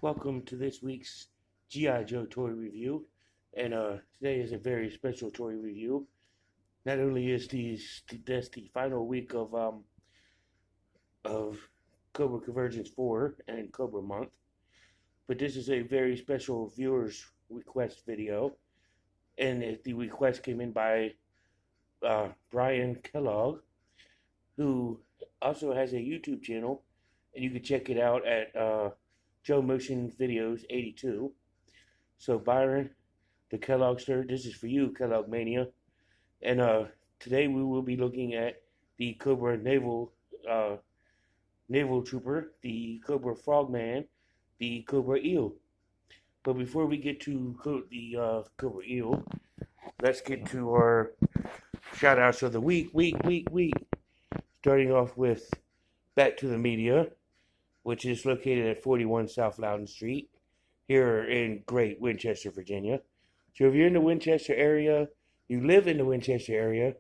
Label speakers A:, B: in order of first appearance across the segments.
A: Welcome to this week's G.I. Joe toy review. And today is a very special toy review. Not only is this the final week of Cobra Convergence 4 and Cobra Month, but this is a very special viewers request video. And the request came in by Brian Kellogg, who also has a YouTube channel, and you can check it out at Joe Motion Videos 82. So Byron, the Kelloggster, this is for you, Kellogg Mania. And today we will be looking at the Cobra uh, Naval Trooper, the Cobra Frogman, the Cobra Eel. But before we get to the Cobra Eel, let's get to our shout outs of the week. Starting off with Back to the Media, which is located at 41 South Loudon Street here in Great Winchester, Virginia. So if you're in the Winchester area, you live in the Winchester area,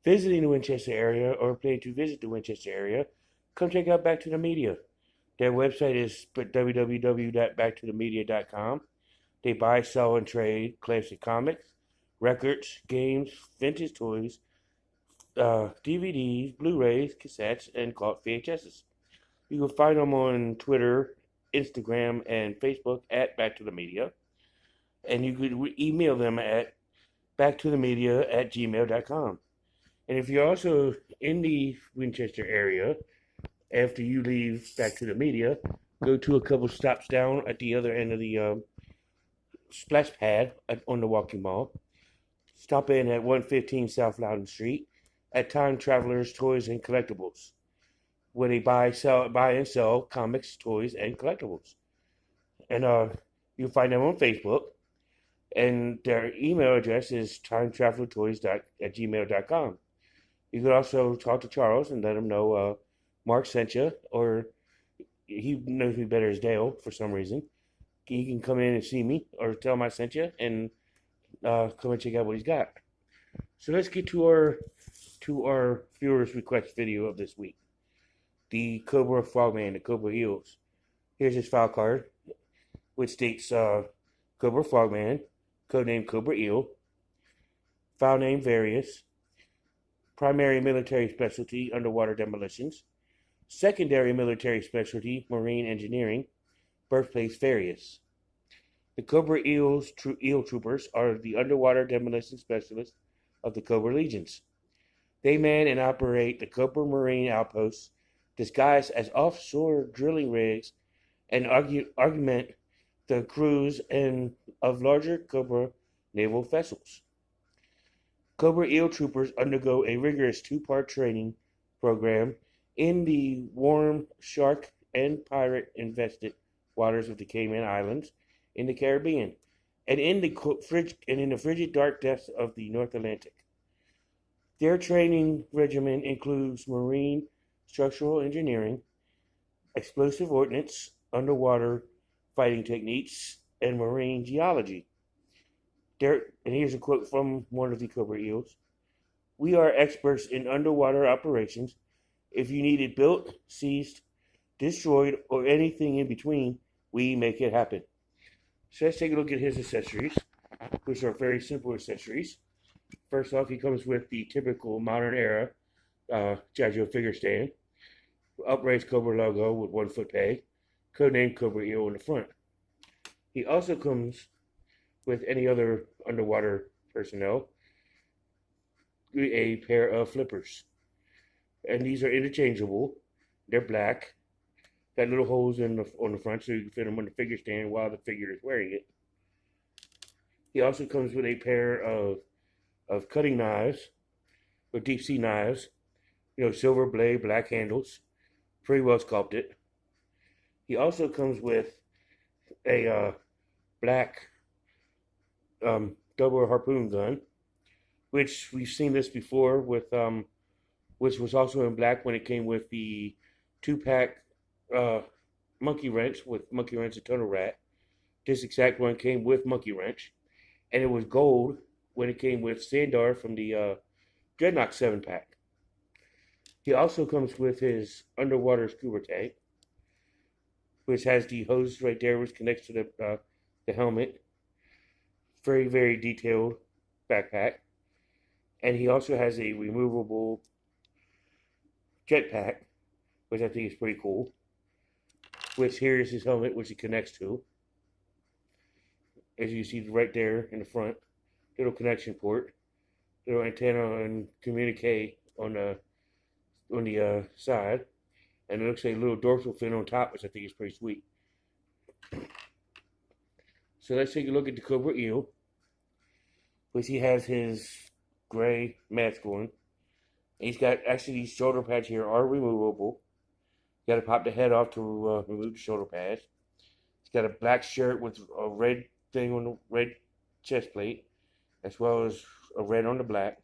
A: visiting the Winchester area, or plan to visit the Winchester area, come check out Back to the Media. Their website is www.backtothemedia.com. They buy, sell, and trade classic comics, records, games, vintage toys, DVDs, Blu-rays, cassettes, and cult VHSs. You can find them on Twitter, Instagram, and Facebook at Back to the Media. And you could email them at backtothemedia@gmail.com. And if you're also in the Winchester area, after you leave Back to the Media, go to a couple stops down at the other end of the splash pad on the Walking Mall. Stop in at 115 South Loudon Street at Time Travelers Toys and Collectibles, where they buy and sell comics, toys, and collectibles. And you'll find them on Facebook. And their email address is timetravelertoys@gmail.com. You could also talk to Charles and let him know Mark sent you, or he knows me better as Dale for some reason. He can come in and see me, or tell him I sent you, and come and check out what he's got. So let's get to our viewers' request video of this week. The Cobra Frogman, the Cobra Eels. Here's his file card, which states Cobra Frogman, codename Cobra Eel, file name various, primary military specialty underwater demolitions, secondary military specialty marine engineering, birthplace various. The Cobra Eel Troopers are the underwater demolition specialists of the Cobra Legions. They man and operate the Cobra Marine outposts disguised as offshore drilling rigs and augment the crews of larger Cobra naval vessels. Cobra Eel Troopers undergo a rigorous two-part training program in the warm shark and pirate-infested waters of the Cayman Islands in the Caribbean and in the frigid dark depths of the North Atlantic. Their training regimen includes marine structural engineering, explosive ordnance, underwater fighting techniques, and marine geology. And here's a quote from one of the Cobra Eels. We are experts in underwater operations. If you need it built, seized, destroyed, or anything in between, we make it happen. So let's take a look at his accessories, which are very simple accessories. First off, he comes with the typical modern era G.I. Joe figure stand, upraised Cobra logo with 1 foot peg, codename Cobra Eel in the front. He also comes with any other underwater personnel a pair of flippers. And these are interchangeable. They're black. Got little holes on the front so you can fit them on the figure stand while the figure is wearing it. He also comes with a pair of cutting knives, or deep sea knives. Silver blade, black handles. Pretty well sculpted. He also comes with a black double harpoon gun, which we've seen this before with which was also in black when it came with the 2-pack monkey wrench with monkey wrench and tunnel rat. This exact one came with monkey wrench, and it was gold when it came with Sandar from the Dreadnought 7-pack. He also comes with his underwater scuba tank, which has the hose right there, which connects to the helmet. Very, very detailed backpack. And he also has a removable jetpack, which I think is pretty cool. Which here is his helmet, which he connects to. As you see right there in the front, little connection port, little antenna and communicate on the side, and it looks like a little dorsal fin on top, which I think is pretty sweet. So let's take a look at the Cobra Eel, which he has his gray mask on. He's got, actually, these shoulder pads here are removable. You got to pop the head off to remove the shoulder pads. He's got a black shirt with a red thing on the red chest plate, as well as a red on the black.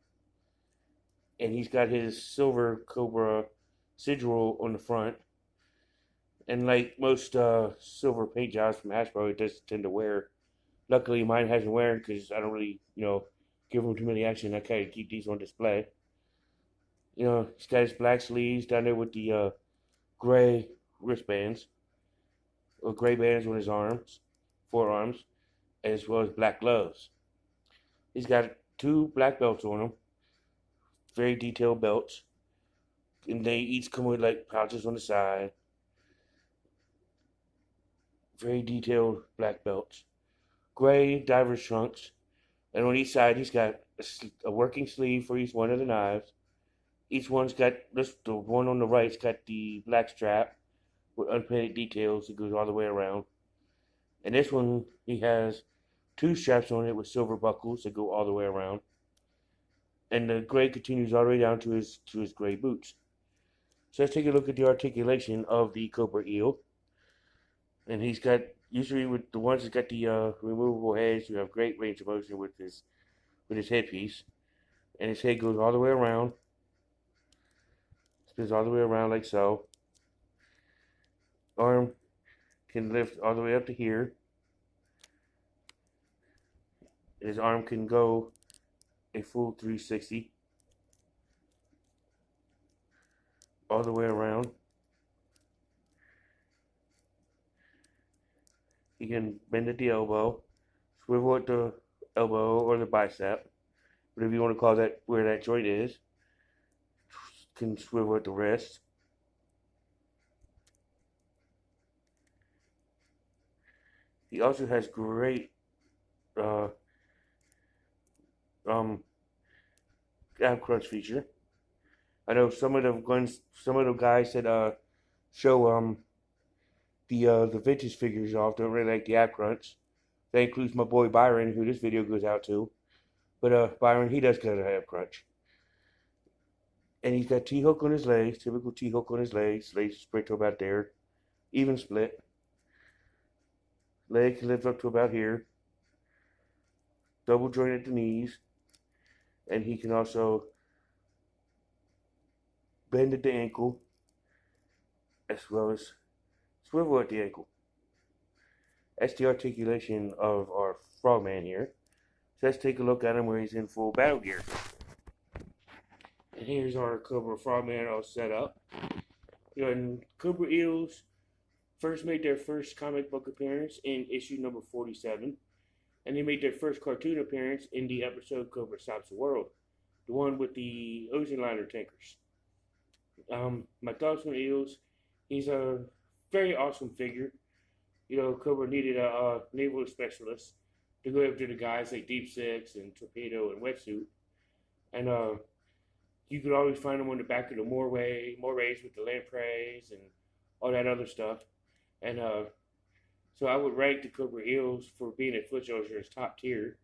A: And he's got his silver Cobra sigil on the front. And like most silver paint jobs from Hasbro, it does tend to wear. Luckily, mine hasn't worn because I don't really, give them too many action. I kind of keep these on display. He's got his black sleeves down there with the gray wristbands, or gray bands on his arms, forearms, as well as black gloves. He's got 2 black belts on him, very detailed belts, and they each come with like pouches on the side. Very detailed black belts, gray diver's trunks, and on each side he's got a working sleeve for each one of the knives. Each one's got the one on the right's got the black strap with unpainted details that goes all the way around. And this one, he has 2 straps on it with silver buckles that go all the way around. And the gray continues all the way down to his gray boots. So let's take a look at the articulation of the Cobra Eel. And he's got, usually with the ones that got the removable heads, you have great range of motion with his headpiece. And his head goes all the way around. Spins all the way around like so. Arm can lift all the way up to here. His arm can go a full 360 all the way around. You can bend at the elbow, swivel at the elbow or the bicep, whatever you want to call that, where that joint is. Can swivel at the wrist. He also has great ab crunch feature. I know some of the guys that show the vintage figures off don't really like the ab crunch. That includes my boy Byron, who this video goes out to. But Byron, he does got an ab crunch. And he's got T-hook on his legs, typical T-hook on his legs straight to about there, even split. Leg can lift up to about here, double joint at the knees, and he can also bend at the ankle, as well as swivel at the ankle. That's the articulation of our frogman here. So let's take a look at him where he's in full battle gear. And here's our Cobra Frogman all set up. And Cobra Eels first made their first comic book appearance in issue number 47. And they made their first cartoon appearance in the episode Cobra Stops the World, the one with the ocean liner tankers. My thoughts on Eels, he's a very awesome figure. Cobra needed a naval specialist to go after the guys like Deep Six and Torpedo and Wetsuit. And you could always find them on the back of the morays with the lampreys and all that other stuff. And so I would rank the Cobra Eels for being at Foot Soldier as top tier.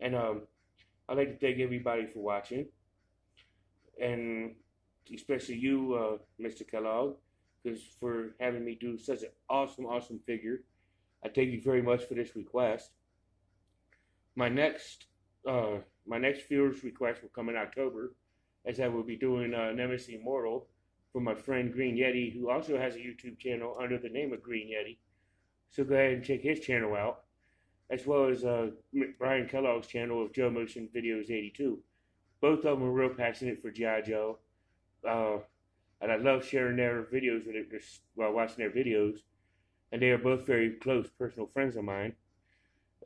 A: And I'd like to thank everybody for watching. And especially you, Mr. Kellogg, because for having me do such an awesome figure. I thank you very much for this request. My next viewer's request will come in October, as I will be doing Nemesis Immortal for my friend Green Yeti, who also has a YouTube channel under the name of Green Yeti. So go ahead and check his channel out, as well as Brian Kellogg's channel of Joe Motion Videos 82. Both of them are real passionate for G.I. Joe, and I love sharing their videos with it while watching their videos. and they are both very close personal friends of mine.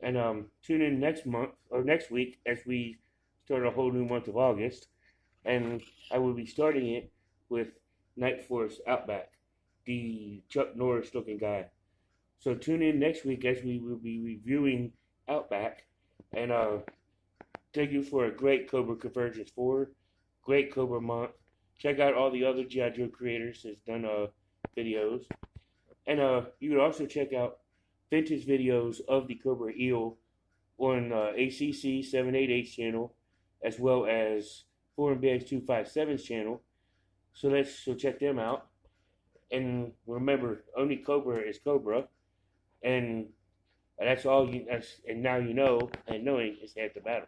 A: And tune in next month or next week as we start a whole new month of August, and I will be starting it with Night Force Outback, the Chuck Norris looking guy. So tune in next week as we will be reviewing Outback, and thank you for a great Cobra Convergence 4, great Cobra month. Check out all the other G.I. Joe creators that's done videos. And you can also check out vintage videos of the Cobra Eel on ACC 788's channel, as well as Foreign Bags 257's channel. So check them out. And remember, only Cobra is Cobra, and that's all you. And now you know, and knowing is half the battle.